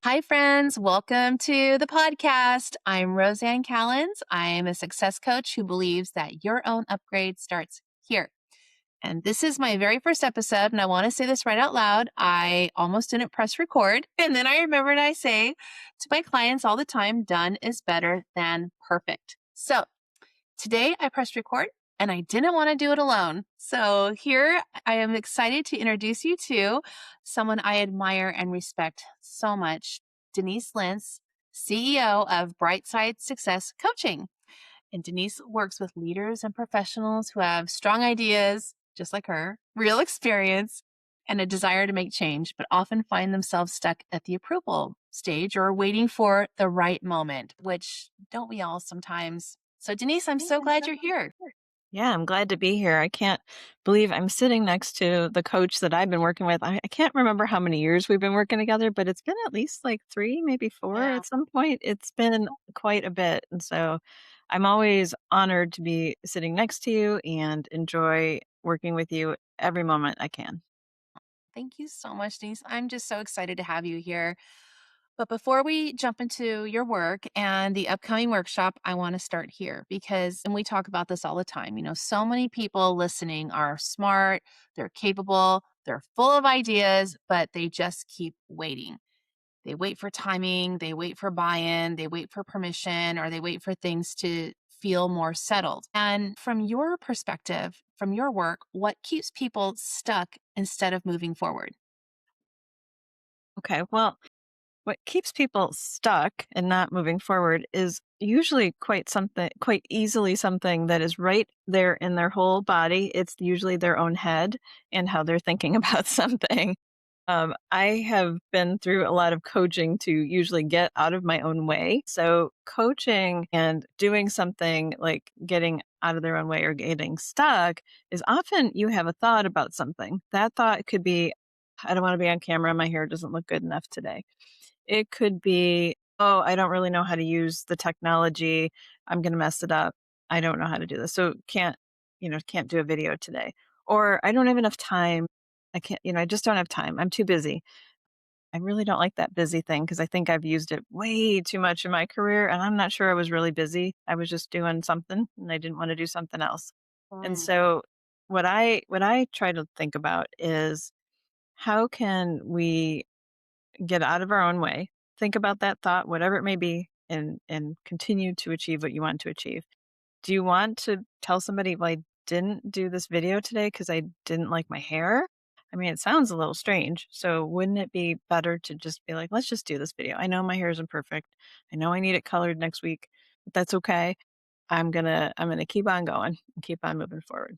Hi, friends. Welcome to the podcast. I'm Roseanne Callens. I am a success coach who believes that your own upgrade starts here. And this is my very first episode, and I want to say this right out loud. I almost didn't press record. And then I remembered I say to my clients all the time, done is better than perfect. So today I pressed record and I didn't want to do it alone. So here I am excited to introduce you to someone I admire and respect so much, Denise Lentz, CEO of Brightside Success Coaching. And Denise works with leaders and professionals who have strong ideas, just like her, real experience, and a desire to make change, but often find themselves stuck at the approval stage or waiting for the right moment, which don't we all sometimes? So, Denise, I'm so glad you're here. Yeah, I'm glad to be here. I can't believe I'm sitting next to the coach that I've been working with. I can't remember how many years we've been working together, but it's been at least like three, maybe four Yeah. at some point. It's been quite a bit. And so I'm always honored to be sitting next to you and enjoy working with you every moment I can. Thank you so much, Denise. I'm just so excited to have you here. But before we jump into your work and the upcoming workshop, I want to start here because, and we talk about this all the time, so many people listening are smart, they're capable, they're full of ideas, but they just keep waiting. They wait for timing, they wait for buy in, they wait for permission, or they wait for things to feel more settled. And from your perspective, from your work, what keeps people stuck instead of moving forward? Okay. Well, what keeps people stuck and not moving forward is usually quite easily something that is right there in their whole body. It's usually their own head and how they're thinking about something. I have been through a lot of coaching to usually get out of my own way. So, coaching and doing something like getting out of their own way or getting stuck is often you have a thought about something. That thought could be, I don't want to be on camera. My hair doesn't look good enough today. It could be, "Oh, I don't really know how to use the technology. I'm gonna mess it up. I don't know how to do this, so can't do a video today." Or, "I don't have enough time. I just don't have time. I'm too busy." I really don't like that busy thing because I think I've used it way too much in my career, and I'm not sure I was really busy. I was just doing something, and I didn't wanna do something else. And Mm. so, what I try to think about is, how can we get out of our own way, think about that thought, whatever it may be, and continue to achieve what you want to achieve. Do you want to tell somebody, well, I didn't do this video today because I didn't like my hair? I mean, it sounds a little strange. So wouldn't it be better to just be like, let's just do this video? I know my hair isn't perfect. I know I need it colored next week, but that's okay. I'm gonna keep on going and keep on moving forward.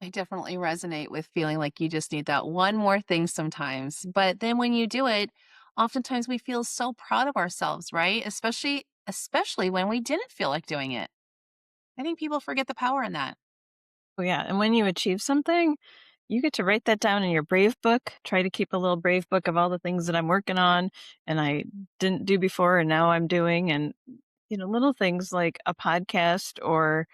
I definitely resonate with feeling like you just need that one more thing sometimes. But then when you do it, oftentimes we feel so proud of ourselves, right? Especially when we didn't feel like doing it. I think people forget the power in that. Oh yeah. And when you achieve something, you get to write that down in your Brave book. Try to keep a little Brave book of all the things that I'm working on and I didn't do before and now I'm doing. And, little things like a podcast or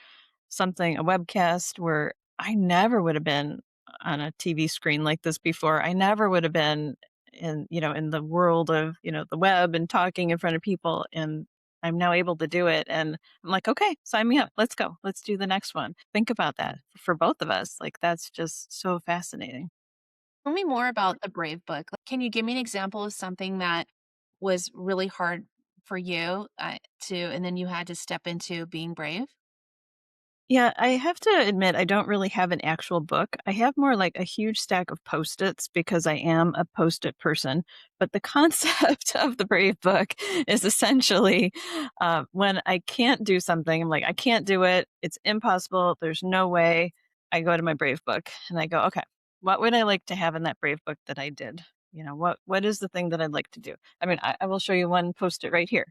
something, a webcast where I never would have been on a TV screen like this before. I never would have been in the world of, the web and talking in front of people. And I'm now able to do it. And I'm like, okay, sign me up. Let's go. Let's do the next one. Think about that for both of us. Like, that's just so fascinating. Tell me more about the Brave book. Like, can you give me an example of something that was really hard for you and then you had to step into being brave? Yeah, I have to admit, I don't really have an actual book. I have more like a huge stack of Post-its because I am a Post-it person. But the concept of the Brave Book is essentially when I can't do something, I'm like, I can't do it. It's impossible. There's no way. I go to my Brave Book and I go, okay, what would I like to have in that Brave Book that I did? What is the thing that I'd like to do? I mean, I will show you one Post-it right here.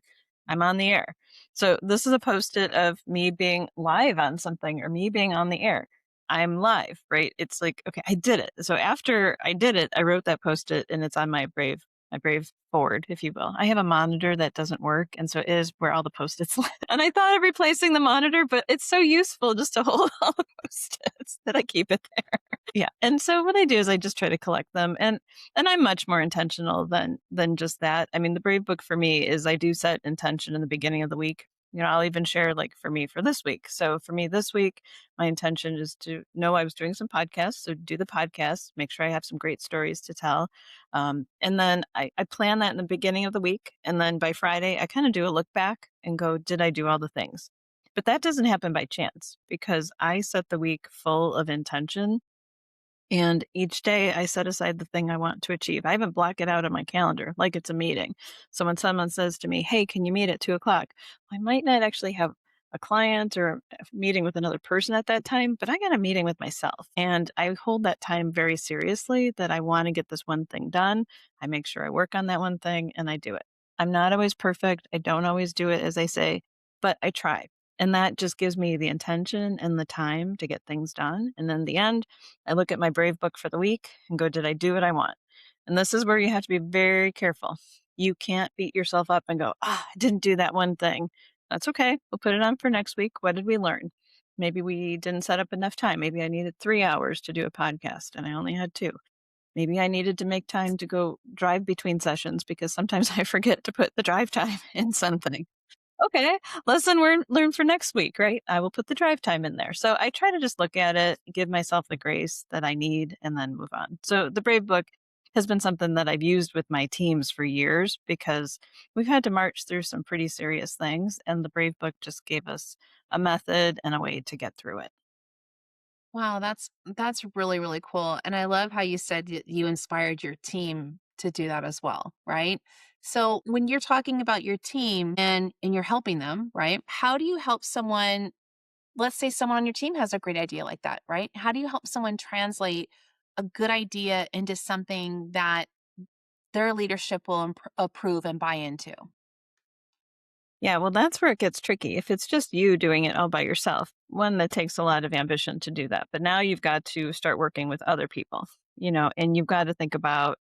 I'm on the air. So this is a post-it of me being live on something or me being on the air. I'm live, right? It's like, okay, I did it. So after I did it, I wrote that post-it and it's on my Brave my Brave board, if you will. I have a monitor that doesn't work, and so it is where all the Post-its live. And I thought of replacing the monitor, but it's so useful just to hold all the Post-its that I keep it there. Yeah. And so what I do is I just try to collect them, and I'm much more intentional than just that. I mean, the Brave book for me is I do set intention in the beginning of the week. I'll even share like for me for this week. So for me this week, my intention is to know I was doing some podcasts. So do the podcast, make sure I have some great stories to tell. And then I plan that in the beginning of the week. And then by Friday, I kind of do a look back and go, did I do all the things? But that doesn't happen by chance because I set the week full of intention, and each day I set aside the thing I want to achieve. I even block it out on my calendar like it's a meeting. So when someone says to me, hey, can you meet at 2 o'clock? I might not actually have a client or a meeting with another person at that time, but I got a meeting with myself. And I hold that time very seriously that I want to get this one thing done. I make sure I work on that one thing and I do it. I'm not always perfect. I don't always do it as I say, but I try. And that just gives me the intention and the time to get things done. And then in the end, I look at my Brave book for the week and go, did I do what I want? And this is where you have to be very careful. You can't beat yourself up and go, I didn't do that one thing. That's okay. We'll put it on for next week. What did we learn? Maybe we didn't set up enough time. Maybe I needed 3 hours to do a podcast and I only had two. Maybe I needed to make time to go drive between sessions because sometimes I forget to put the drive time in something. Okay, lesson learned for next week, right? I will put the drive time in there. So I try to just look at it, give myself the grace that I need, and then move on. So the Brave book has been something that I've used with my teams for years because we've had to march through some pretty serious things, and the Brave book just gave us a method and a way to get through it. Wow, that's really, really cool. And I love how you said you inspired your team to do that as well, right? So when you're talking about your team and you're helping them, right? How do you help someone, let's say someone on your team has a great idea like that, right? How do you help someone translate a good idea into something that their leadership will approve and buy into? Yeah, well, that's where it gets tricky. If it's just you doing it all by yourself, one that takes a lot of ambition to do that. But now you've got to start working with other people, and you've got to think about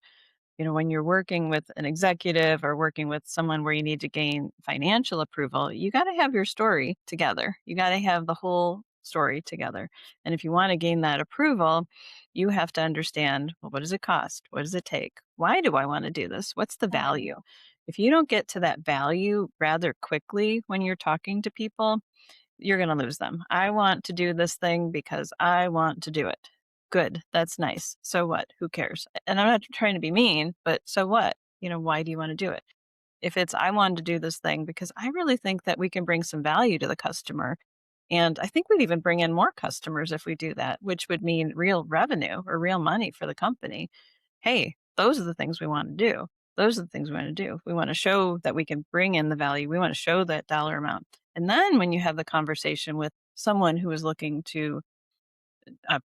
when you're working with an executive or working with someone where you need to gain financial approval, you got to have your story together. You got to have the whole story together. And if you want to gain that approval, you have to understand, well, what does it cost? What does it take? Why do I want to do this? What's the value? If you don't get to that value rather quickly when you're talking to people, you're going to lose them. I want to do this thing because I want to do it. Good. That's nice. So what? Who cares? And I'm not trying to be mean, but so what? Why do you want to do it? If it's, I wanted to do this thing because I really think that we can bring some value to the customer. And I think we'd even bring in more customers if we do that, which would mean real revenue or real money for the company. Hey, those are the things we want to do. Those are the things we want to do. We want to show that we can bring in the value. We want to show that dollar amount. And then when you have the conversation with someone who is looking to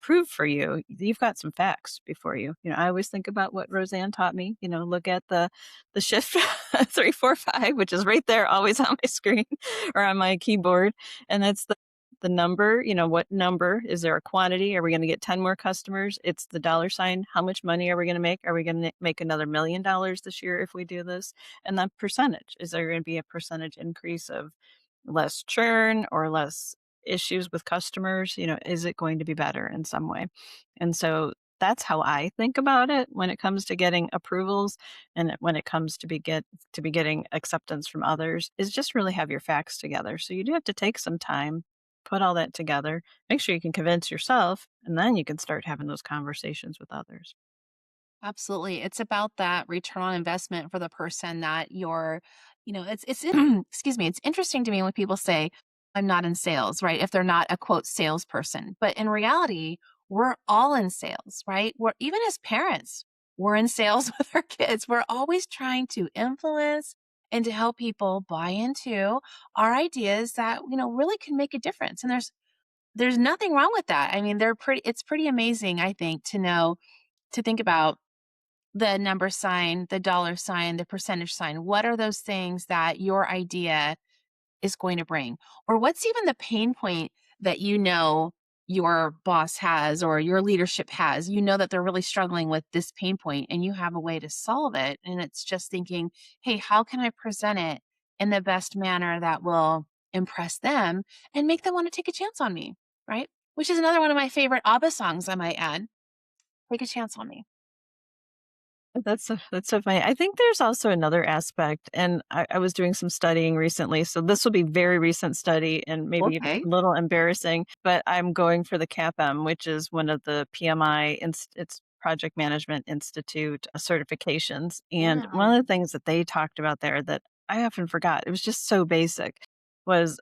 prove for you, you've got some facts before you. I always think about what Roseanne taught me. Look at the shift 345, which is right there, always on my screen or on my keyboard, and that's the number. What number is there? A quantity? Are we going to get 10 more customers? It's the dollar sign. How much money are we going to make? Are we going to make another $1 million this year if we do this? And then percentage. Is there going to be a percentage increase of less churn or less issues with customers? Is it going to be better in some way? And so that's how I think about it when it comes to getting approvals and when it comes to be getting acceptance from others, is just really have your facts together. So you do have to take some time, put all that together, make sure you can convince yourself, and then you can start having those conversations with others. Absolutely. It's about that return on investment for the person that excuse me, it's interesting to me when people say, I'm not in sales, right? If they're not a quote salesperson. But in reality, we're all in sales, right? We're even as parents, we're in sales with our kids. We're always trying to influence and to help people buy into our ideas that, really can make a difference. And there's nothing wrong with that. I mean, it's pretty amazing, I think, to think about the number sign, the dollar sign, the percentage sign. What are those things that your idea is going to bring? Or what's even the pain point that your boss has or your leadership has. You know that they're really struggling with this pain point and you have a way to solve it. And it's just thinking, hey, how can I present it in the best manner that will impress them and make them want to take a chance on me? Right. Which is another one of my favorite ABBA songs, I might add. Take a chance on me. That's so funny. I think there's also another aspect, and I was doing some studying recently, so this will be very recent study and maybe a Okay. little embarrassing, but I'm going for the CAPM, which is one of the PMI, it's Project Management Institute certifications. And Yeah. one of the things that they talked about there that I often forgot, it was just so basic, was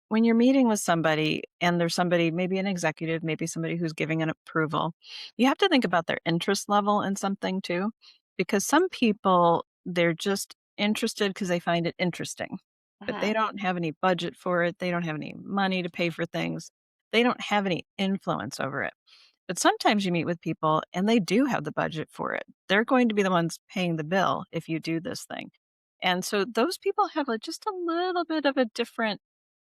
when you're meeting with somebody and there's somebody, maybe an executive, maybe somebody who's giving an approval, you have to think about their interest level in something too. Because some people, they're just interested because they find it interesting, but Uh-huh. they don't have any budget for it. They don't have any money to pay for things. They don't have any influence over it. But sometimes you meet with people and they do have the budget for it. They're going to be the ones paying the bill if you do this thing. And so those people have just a little bit of a different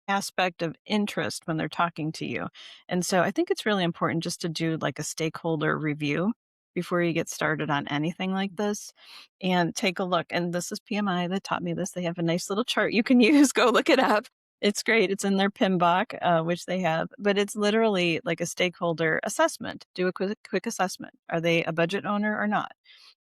aspect of interest when they're talking to you. And so I think it's really important just to do like a stakeholder review before you get started on anything like this and take a look. And this is PMI that taught me this. They have a nice little chart you can use. Go look it up. It's great. It's in their PMBOK, which they have, but it's literally like a stakeholder assessment. Do a quick assessment. Are they a budget owner or not?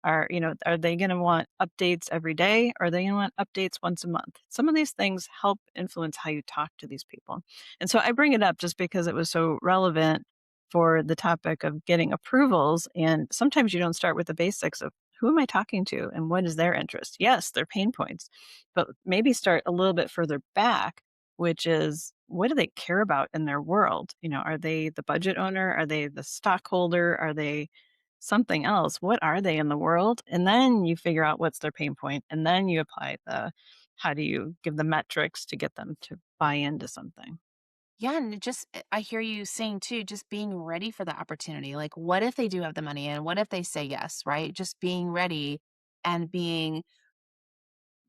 Are they going to want updates every day? Or are they going to want updates once a month? Some of these things help influence how you talk to these people. And so I bring it up just because it was so relevant for the topic of getting approvals. And sometimes you don't start with the basics of who am I talking to and what is their interest? Yes, their pain points, but maybe start a little bit further back, which is what do they care about in their world? Are they the budget owner? Are they the stockholder? Are they something else? What are they in the world? And then you figure out what's their pain point, and then you apply the how do you give the metrics to get them to buy into something. Yeah, and I hear you saying too, just being ready for the opportunity. Like, what if they do have the money and what if they say yes, right? Just being ready and being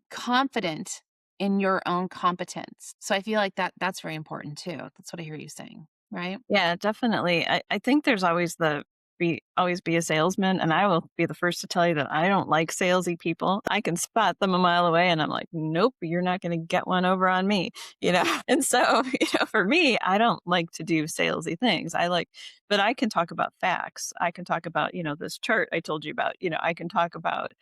confident in your own competence. So I feel like that's very important too. That's what I hear you saying, right? Yeah, definitely. I think there's always always be a salesman, and I will be the first to tell you that I don't like salesy people. I can spot them a mile away and I'm like, "Nope, you're not gonna get one over on me," you know? And so, for me, I don't like to do salesy things. But I can talk about facts. I can talk about, this chart I told you about. I can talk about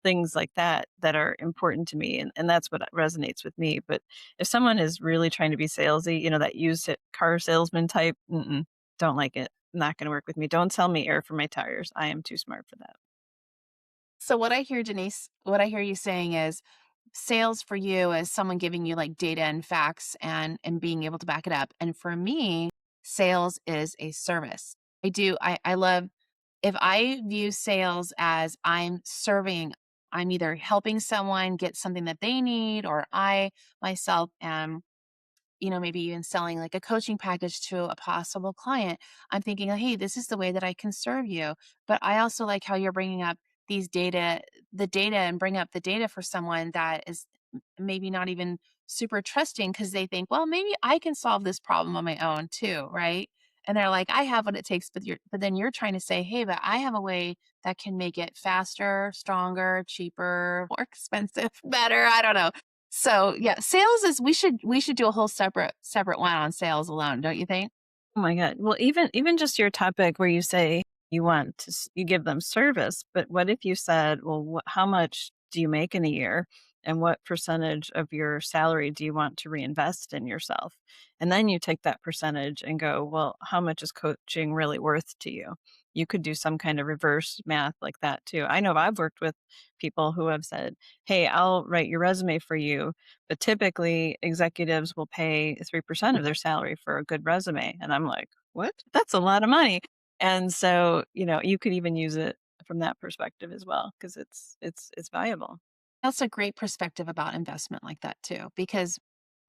things like that that are important to me, and that's what resonates with me. But if someone is really trying to be salesy, that used it car salesman type, don't like it. Not gonna work with me. Don't sell me air for my tires. I am too smart for that. So what I hear, Denise, what I hear you saying is sales for you is someone giving you like data and facts and being able to back it up. And for me, sales is a service. I love if I view sales as I'm serving, I'm either helping someone get something that they need, or I myself am, maybe even selling like a coaching package to a possible client. I'm thinking, hey, this is the way that I can serve you. But I also like how you're bringing up the data and bring up the data for someone that is maybe not even super trusting because they think, well, maybe I can solve this problem on my own too, right? And they're like, I have what it takes, but then you're trying to say, hey, but I have a way that can make it faster, stronger, cheaper, more expensive, better. I don't know. So yeah, sales is we should do a whole separate one on sales alone, don't you think? Oh my god. Well, even just your topic where you say you give them service, but what if you said, "Well, how much do you make in a year, and what percentage of your salary do you want to reinvest in yourself?" And then you take that percentage and go, "Well, how much is coaching really worth to you?" You could do some kind of reverse math like that too. I know I've worked with people who have said, "Hey, I'll write your resume for you, but typically, executives will pay 3% of their salary for a good resume." And I'm like, what? That's a lot of money. And so, you could even use it from that perspective as well because it's valuable. That's a great perspective about investment like that too, because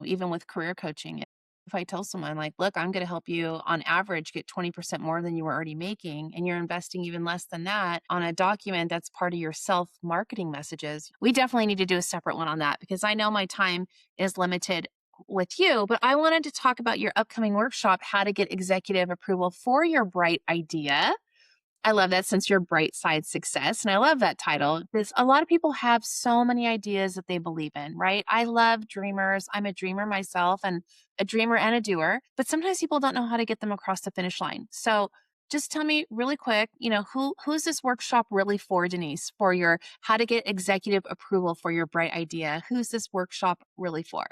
even with career coaching, if I tell someone like, look, I'm going to help you on average get 20% more than you were already making, and you're investing even less than that on a document that's part of your self marketing messages, we definitely need to do a separate one on that because I know my time is limited with you, but I wanted to talk about your upcoming workshop, How to Get Executive Approval for Your Bright Idea. I love that, since you're Bright Side Success. And I love that title because a lot of people have so many ideas that they believe in, right? I love dreamers. I'm a dreamer myself, and a dreamer and a doer, but sometimes people don't know how to get them across the finish line. So just tell me really quick, who's this workshop really for, Denise, for your How to Get Executive Approval for Your Bright Idea? Who's this workshop really for?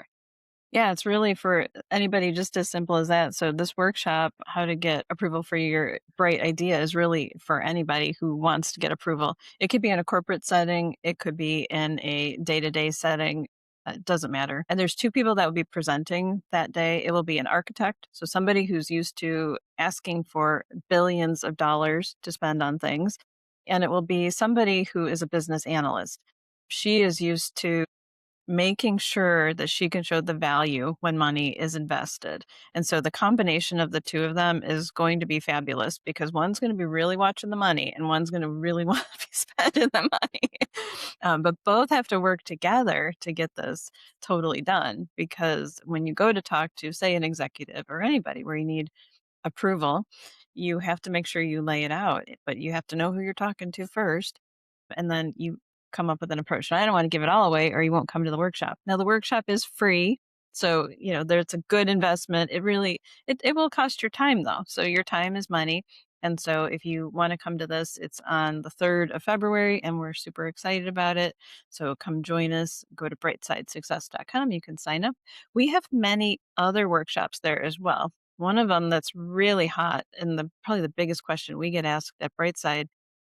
Yeah, it's really for anybody, just as simple as that. So this workshop, How to Get Approval for Your Bright Idea, is really for anybody who wants to get approval. It could be in a corporate setting, it could be in a day-to-day setting. It doesn't matter. And there's two people that will be presenting that day. It will be an architect, so somebody who's used to asking for billions of dollars to spend on things. And it will be somebody who is a business analyst. She is used to making sure that she can show the value when money is invested. And so the combination of the two of them is going to be fabulous, because one's going to be really watching the money and one's going to really want to be spending the money. But both have to work together to get this totally done, because when you go to talk to, say, an executive or anybody where you need approval, you have to make sure you lay it out, but you have to know who you're talking to first, and then you come up with an approach. And I don't want to give it all away or you won't come to the workshop. Now the workshop is free. So, there's a good investment. It will cost your time though. So your time is money. And so if you want to come to this, it's on the 3rd of February and we're super excited about it. So come join us. Go to brightsidesuccess.com. You can sign up. We have many other workshops there as well. One of them that's really hot, and probably the biggest question we get asked at Brightside,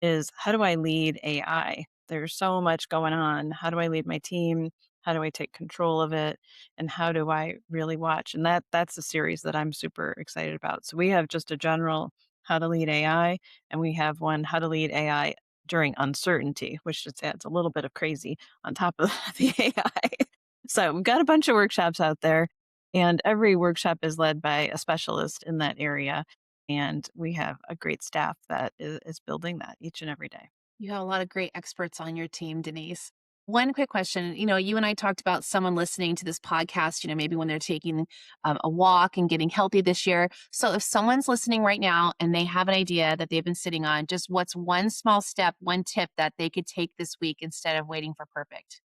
is how do I lead AI? There's so much going on. How do I lead my team? How do I take control of it? And how do I really watch? And that's a series that I'm super excited about. So we have just a general how to lead AI, and we have one how to lead AI during uncertainty, which just adds a little bit of crazy on top of the AI. So we've got a bunch of workshops out there, and every workshop is led by a specialist in that area. And we have a great staff that is building that each and every day. You have a lot of great experts on your team, Denise. One quick question. You and I talked about someone listening to this podcast, maybe when they're taking a walk and getting healthy this year. So if someone's listening right now and they have an idea that they've been sitting on, just what's one small step, one tip that they could take this week instead of waiting for perfect?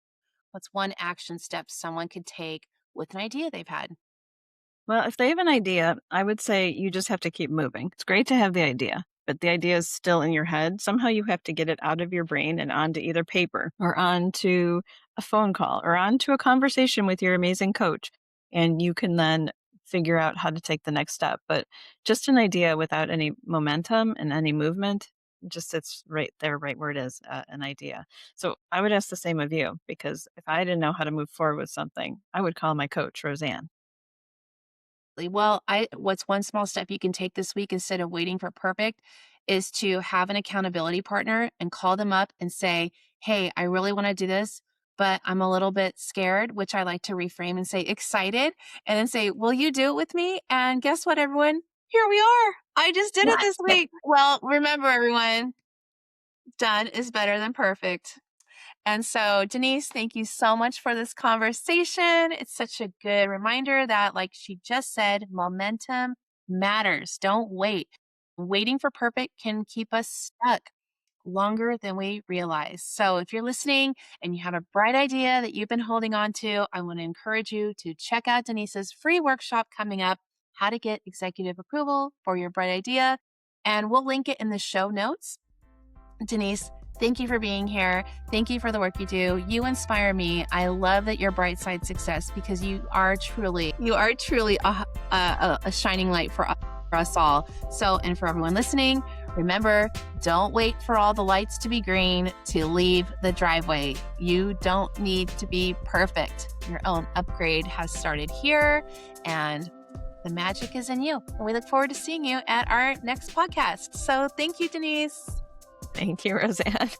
What's one action step someone could take with an idea they've had? Well, if they have an idea, I would say you just have to keep moving. It's great to have the idea, but the idea is still in your head. Somehow you have to get it out of your brain and onto either paper or onto a phone call or onto a conversation with your amazing coach. And you can then figure out how to take the next step. But just an idea without any momentum and any movement just sits right there, right where it is, an idea. So I would ask the same of you, because if I didn't know how to move forward with something, I would call my coach, Roseanne. Well, what's one small step you can take this week instead of waiting for perfect is to have an accountability partner and call them up and say, "Hey, I really want to do this, but I'm a little bit scared," which I like to reframe and say excited, and then say, "Will you do it with me?" And guess what, everyone? Here we are. I just did it this week. Well, remember, everyone, done is better than perfect. And so, Denise, thank you so much for this conversation. It's such a good reminder that, like she just said, momentum matters. Don't wait. Waiting for perfect can keep us stuck longer than we realize. So, if you're listening and you have a bright idea that you've been holding on to, I want to encourage you to check out Denise's free workshop coming up, How to Get Executive Approval for Your Bright Idea. And we'll link it in the show notes. Denise, thank you for being here. Thank you for the work you do. You inspire me. I love that you're Bright Side Success, because you are truly a shining light for us all. So, and for everyone listening, remember, don't wait for all the lights to be green to leave the driveway. You don't need to be perfect. Your own upgrade has started here, and the magic is in you. And we look forward to seeing you at our next podcast. So thank you, Denise. Thank you, Roseanne.